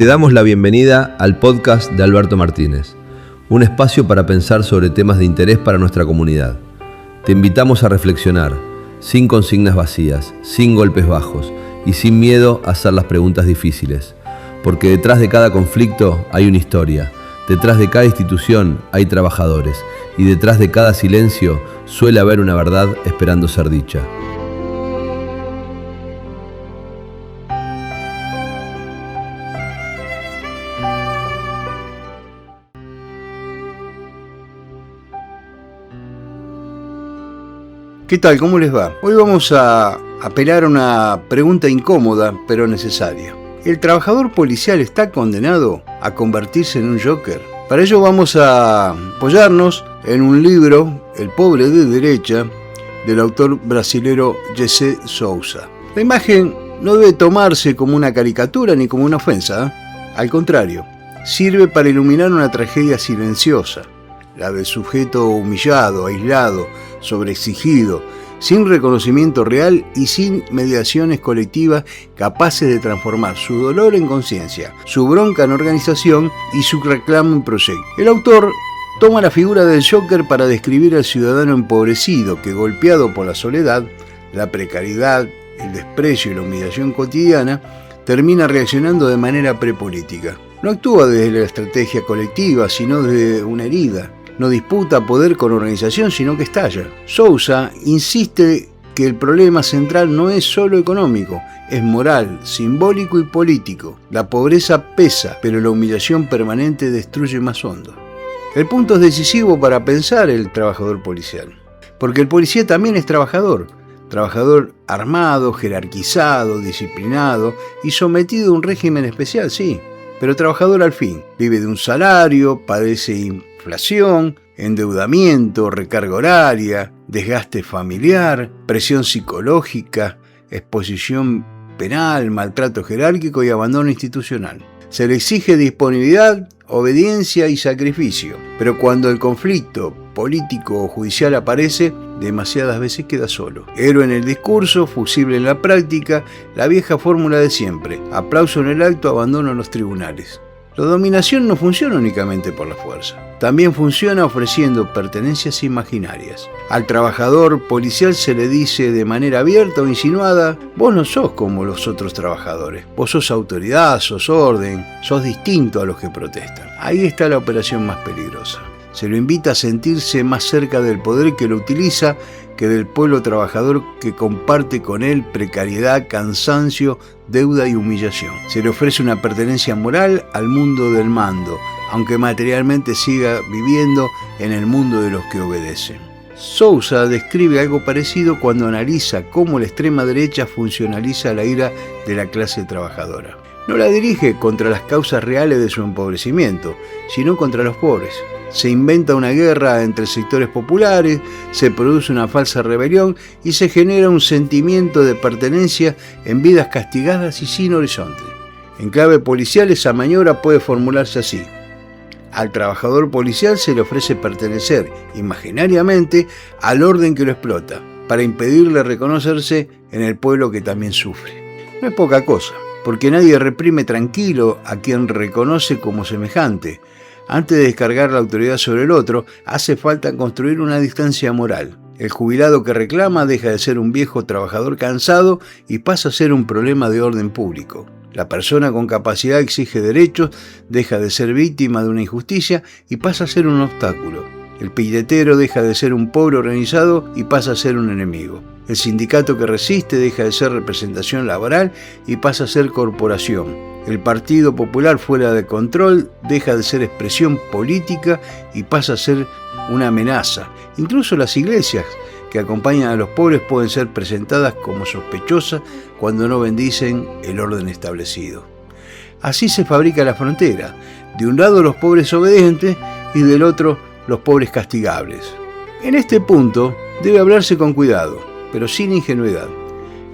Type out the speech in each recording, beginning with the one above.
Te damos la bienvenida al podcast de Alberto Martínez, un espacio para pensar sobre temas de interés para nuestra comunidad. Te invitamos a reflexionar, sin consignas vacías, sin golpes bajos y sin miedo a hacer las preguntas difíciles, porque detrás de cada conflicto hay una historia, detrás de cada institución hay trabajadores y detrás de cada silencio suele haber una verdad esperando ser dicha. ¿Qué tal? ¿Cómo les va? Hoy vamos a apelar a una pregunta incómoda, pero necesaria. ¿El trabajador policial está condenado a convertirse en un Joker? Para ello vamos a apoyarnos en un libro, El pobre de derecha, del autor brasilero José Sousa. La imagen no debe tomarse como una caricatura ni como una ofensa, ¿eh? Al contrario, sirve para iluminar una tragedia silenciosa, la del sujeto humillado, aislado, sobreexigido, sin reconocimiento real y sin mediaciones colectivas capaces de transformar su dolor en conciencia, su bronca en organización y su reclamo en proyecto. El autor toma la figura del Joker para describir al ciudadano empobrecido que, golpeado por la soledad, la precariedad, el desprecio y la humillación cotidiana, termina reaccionando de manera prepolítica. No actúa desde la estrategia colectiva, sino desde una herida. No disputa poder con organización, sino que estalla. Sousa insiste que el problema central no es solo económico, es moral, simbólico y político. La pobreza pesa, pero la humillación permanente destruye más hondo. El punto es decisivo para pensar el trabajador policial, porque el policía también es trabajador armado, jerarquizado, disciplinado y sometido a un régimen especial, sí, pero trabajador al fin. Vive de un salario, padece inflación, endeudamiento, recarga horaria, desgaste familiar, presión psicológica, exposición penal, maltrato jerárquico y abandono institucional. Se le exige disponibilidad, obediencia y sacrificio, pero cuando el conflicto político o judicial aparece, demasiadas veces queda solo. Héroe en el discurso, fusible en la práctica, la vieja fórmula de siempre: aplauso en el acto, abandono en los tribunales. La dominación no funciona únicamente por la fuerza, también funciona ofreciendo pertenencias imaginarias. Al trabajador policial se le dice de manera abierta o insinuada: vos no sos como los otros trabajadores, vos sos autoridad, sos orden, sos distinto a los que protestan. Ahí está la operación más peligrosa. Se lo invita a sentirse más cerca del poder que lo utiliza que del pueblo trabajador que comparte con él precariedad, cansancio, deuda y humillación. Se le ofrece una pertenencia moral al mundo del mando, aunque materialmente siga viviendo en el mundo de los que obedecen. Sousa describe algo parecido cuando analiza cómo la extrema derecha funcionaliza la ira de la clase trabajadora. No la dirige contra las causas reales de su empobrecimiento, sino contra los pobres. Se inventa una guerra entre sectores populares, se produce una falsa rebelión y se genera un sentimiento de pertenencia en vidas castigadas y sin horizonte. En clave policial, esa maniobra puede formularse así: al trabajador policial se le ofrece pertenecer imaginariamente al orden que lo explota, para impedirle reconocerse en el pueblo que también sufre. No es poca cosa, porque nadie reprime tranquilo a quien reconoce como semejante. Antes de descargar la autoridad sobre el otro, hace falta construir una distancia moral. El jubilado que reclama deja de ser un viejo trabajador cansado y pasa a ser un problema de orden público. La persona con capacidad exige derechos, deja de ser víctima de una injusticia y pasa a ser un obstáculo. El pilletero deja de ser un pobre organizado y pasa a ser un enemigo. El sindicato que resiste deja de ser representación laboral y pasa a ser corporación. El Partido Popular fuera de control deja de ser expresión política y pasa a ser una amenaza. Incluso las iglesias que acompañan a los pobres pueden ser presentadas como sospechosas cuando no bendicen el orden establecido. Así se fabrica la frontera. De un lado los pobres obedientes y del otro los pobres castigables. En este punto debe hablarse con cuidado, pero sin ingenuidad.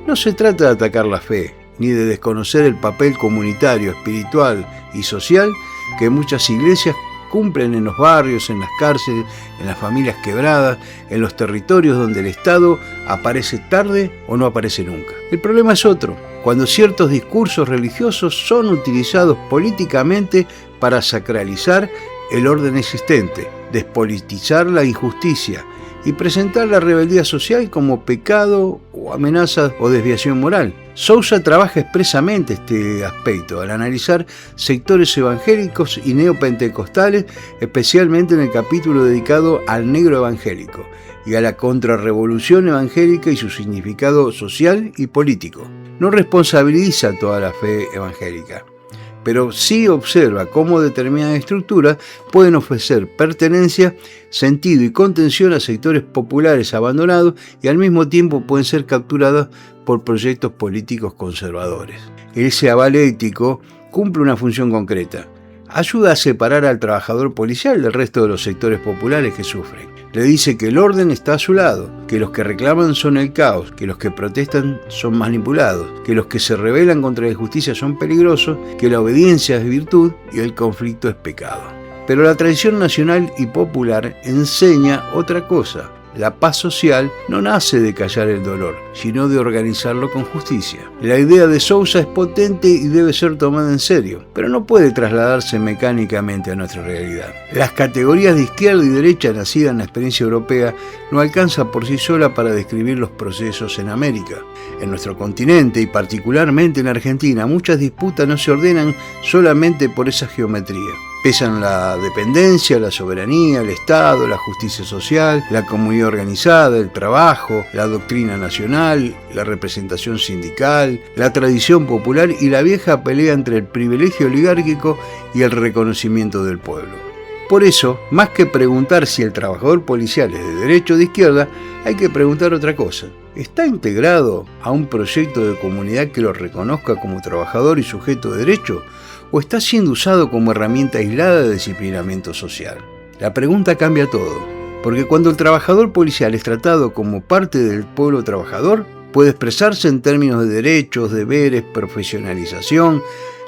No se trata de atacar la fe, ni de desconocer el papel comunitario, espiritual y social que muchas iglesias cumplen en los barrios, en las cárceles, en las familias quebradas, en los territorios donde el Estado aparece tarde o no aparece nunca. El problema es otro, cuando ciertos discursos religiosos son utilizados políticamente para sacralizar el orden existente, despolitizar la injusticia y presentar la rebeldía social como pecado o amenaza o desviación moral. Sousa trabaja expresamente este aspecto al analizar sectores evangélicos y neopentecostales, especialmente en el capítulo dedicado al negro evangélico y a la contrarrevolución evangélica y su significado social y político. No responsabiliza toda la fe evangélica, pero sí observa cómo determinadas estructuras pueden ofrecer pertenencia, sentido y contención a sectores populares abandonados y al mismo tiempo pueden ser capturadas por proyectos políticos conservadores. Ese aval ético cumple una función concreta. Ayuda a separar al trabajador policial del resto de los sectores populares que sufren. Le dice que el orden está a su lado, que los que reclaman son el caos, que los que protestan son manipulados, que los que se rebelan contra la injusticia son peligrosos, que la obediencia es virtud y el conflicto es pecado. Pero la tradición nacional y popular enseña otra cosa. La paz social no nace de callar el dolor, sino de organizarlo con justicia. La idea de Sousa es potente y debe ser tomada en serio, pero no puede trasladarse mecánicamente a nuestra realidad. Las categorías de izquierda y derecha nacidas en la experiencia europea no alcanzan por sí sola para describir los procesos en América. En nuestro continente y particularmente en Argentina, muchas disputas no se ordenan solamente por esa geometría. Pesan la dependencia, la soberanía, el Estado, la justicia social, la comunidad organizada, el trabajo, la doctrina nacional, la representación sindical, la tradición popular y la vieja pelea entre el privilegio oligárquico y el reconocimiento del pueblo. Por eso, más que preguntar si el trabajador policial es de derecha o de izquierda, hay que preguntar otra cosa. ¿Está integrado a un proyecto de comunidad que lo reconozca como trabajador y sujeto de derecho? ¿O está siendo usado como herramienta aislada de disciplinamiento social? La pregunta cambia todo, porque cuando el trabajador policial es tratado como parte del pueblo trabajador, puede expresarse en términos de derechos, deberes, profesionalización,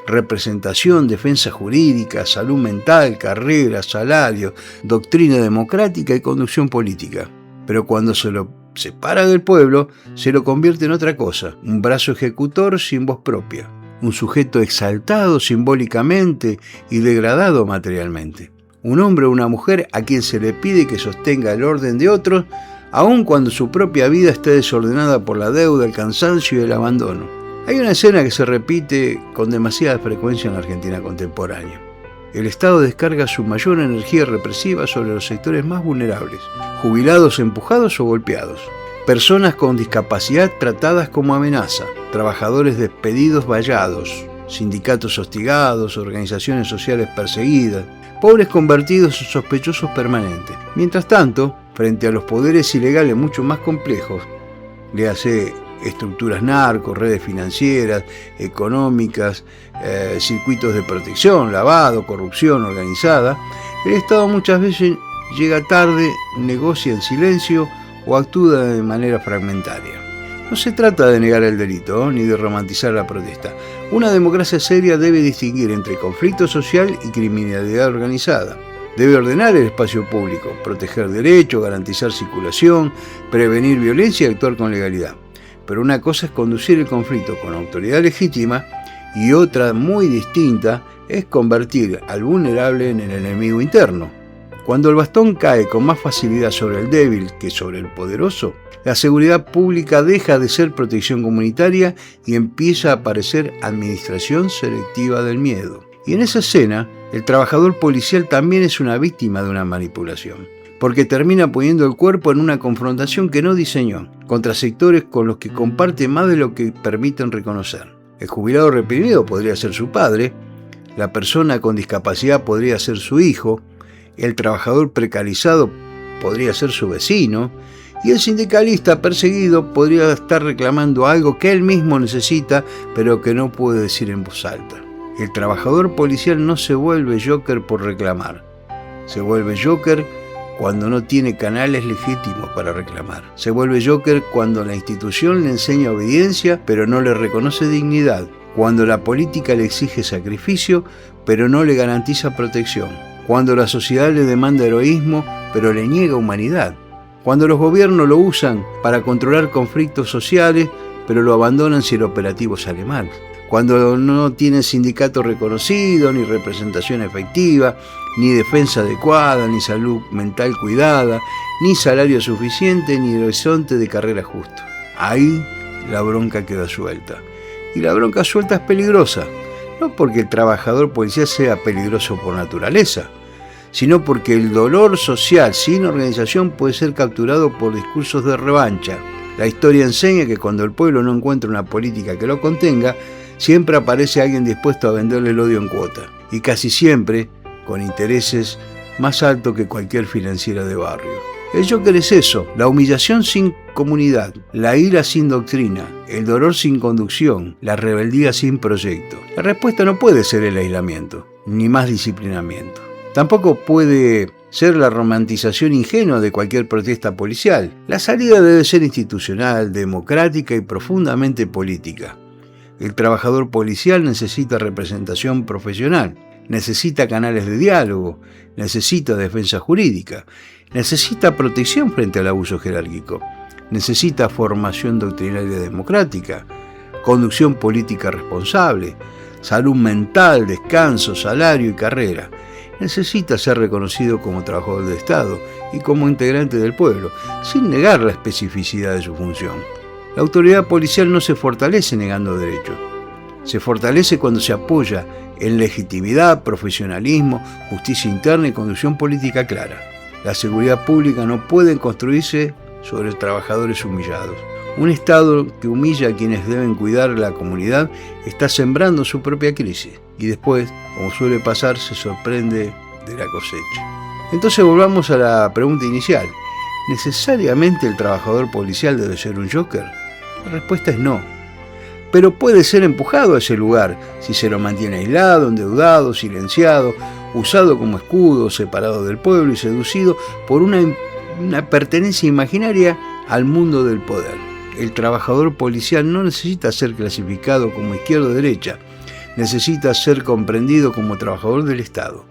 representación, defensa jurídica, salud mental, carrera, salario, doctrina democrática y conducción política. Pero cuando se lo separa del pueblo, se lo convierte en otra cosa, un brazo ejecutor sin voz propia. Un sujeto exaltado simbólicamente y degradado materialmente. Un hombre o una mujer a quien se le pide que sostenga el orden de otros, aun cuando su propia vida esté desordenada por la deuda, el cansancio y el abandono. Hay una escena que se repite con demasiada frecuencia en la Argentina contemporánea. El Estado descarga su mayor energía represiva sobre los sectores más vulnerables, jubilados empujados o golpeados. Personas con discapacidad tratadas como amenaza, trabajadores despedidos vallados, sindicatos hostigados, organizaciones sociales perseguidas, pobres convertidos en sospechosos permanentes. Mientras tanto, frente a los poderes ilegales mucho más complejos, le hace estructuras narcos, redes financieras, económicas, circuitos de protección, lavado, corrupción organizada, el Estado muchas veces llega tarde, negocia en silencio o actúa de manera fragmentaria. No se trata de negar el delito ni de romantizar la protesta. Una democracia seria debe distinguir entre conflicto social y criminalidad organizada. Debe ordenar el espacio público, proteger derechos, garantizar circulación, prevenir violencia y actuar con legalidad. Pero una cosa es conducir el conflicto con autoridad legítima y otra muy distinta es convertir al vulnerable en el enemigo interno. Cuando el bastón cae con más facilidad sobre el débil que sobre el poderoso, la seguridad pública deja de ser protección comunitaria y empieza a aparecer administración selectiva del miedo. Y en esa escena, el trabajador policial también es una víctima de una manipulación, porque termina poniendo el cuerpo en una confrontación que no diseñó, contra sectores con los que comparte más de lo que permiten reconocer. El jubilado reprimido podría ser su padre, la persona con discapacidad podría ser su hijo, el trabajador precarizado podría ser su vecino, y el sindicalista perseguido podría estar reclamando algo que él mismo necesita, pero que no puede decir en voz alta. El trabajador policial no se vuelve Joker por reclamar. Se vuelve Joker cuando no tiene canales legítimos para reclamar. Se vuelve Joker cuando la institución le enseña obediencia, pero no le reconoce dignidad. Cuando la política le exige sacrificio, pero no le garantiza protección. cuando la sociedad le demanda heroísmo, pero le niega humanidad, cuando los gobiernos lo usan para controlar conflictos sociales, pero lo abandonan si el operativo sale mal, cuando no tienen sindicato reconocido, ni representación efectiva, ni defensa adecuada, ni salud mental cuidada, ni salario suficiente, ni horizonte de carrera justo. Ahí la bronca queda suelta. Y la bronca suelta es peligrosa, no porque el trabajador policial sea peligroso por naturaleza, sino porque el dolor social sin organización puede ser capturado por discursos de revancha. La historia enseña que cuando el pueblo no encuentra una política que lo contenga, siempre aparece alguien dispuesto a venderle el odio en cuota, y casi siempre con intereses más altos que cualquier financiera de barrio. El Joker es eso, la humillación sin comunidad, la ira sin doctrina, el dolor sin conducción, la rebeldía sin proyecto. La respuesta no puede ser el aislamiento, ni más disciplinamiento. Tampoco puede ser la romantización ingenua de cualquier protesta policial. La salida debe ser institucional, democrática y profundamente política. El trabajador policial necesita representación profesional, necesita canales de diálogo, necesita defensa jurídica, necesita protección frente al abuso jerárquico, necesita formación doctrinaria democrática, conducción política responsable, salud mental, descanso, salario y carrera. Necesita ser reconocido como trabajador del Estado y como integrante del pueblo, sin negar la especificidad de su función. La autoridad policial no se fortalece negando derechos. Se fortalece cuando se apoya en legitimidad, profesionalismo, justicia interna y conducción política clara. La seguridad pública no puede construirse sobre trabajadores humillados. Un Estado que humilla a quienes deben cuidar a la comunidad está sembrando su propia crisis y después, como suele pasar, se sorprende de la cosecha. Entonces volvamos a la pregunta inicial. ¿Necesariamente el trabajador policial debe ser un Joker? La respuesta es no. Pero puede ser empujado a ese lugar si se lo mantiene aislado, endeudado, silenciado, usado como escudo, separado del pueblo y seducido por una pertenencia imaginaria al mundo del poder. El trabajador policial no necesita ser clasificado como izquierda o derecha, necesita ser comprendido como trabajador del Estado,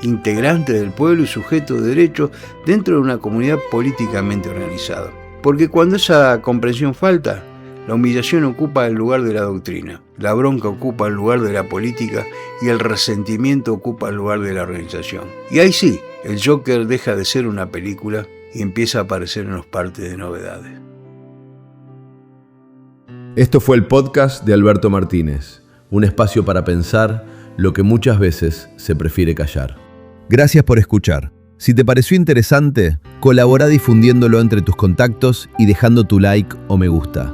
integrante del pueblo y sujeto de derechos dentro de una comunidad políticamente organizada. Porque cuando esa comprensión falta, la humillación ocupa el lugar de la doctrina, la bronca ocupa el lugar de la política y el resentimiento ocupa el lugar de la organización. Y ahí sí, el Joker deja de ser una película y empieza a aparecer en los partes de novedades. Esto fue el podcast de Alberto Martínez, un espacio para pensar lo que muchas veces se prefiere callar. Gracias por escuchar. Si te pareció interesante, colabora difundiéndolo entre tus contactos y dejando tu like o me gusta.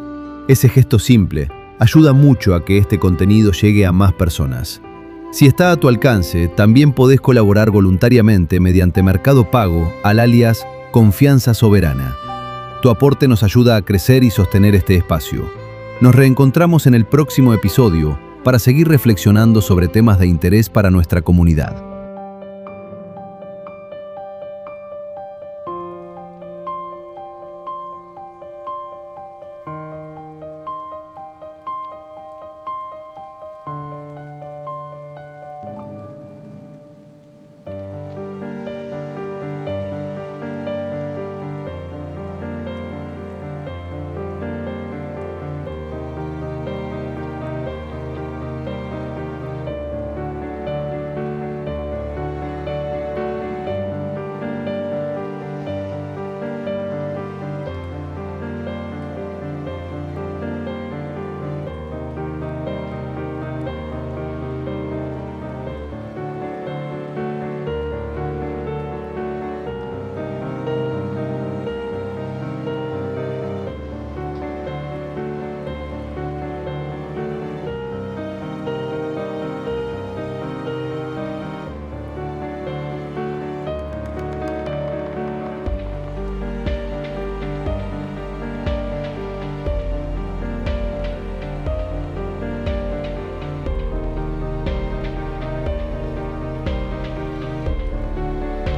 Ese gesto simple ayuda mucho a que este contenido llegue a más personas. Si está a tu alcance, también podés colaborar voluntariamente mediante Mercado Pago al alias Confianza Soberana. Tu aporte nos ayuda a crecer y sostener este espacio. Nos reencontramos en el próximo episodio para seguir reflexionando sobre temas de interés para nuestra comunidad.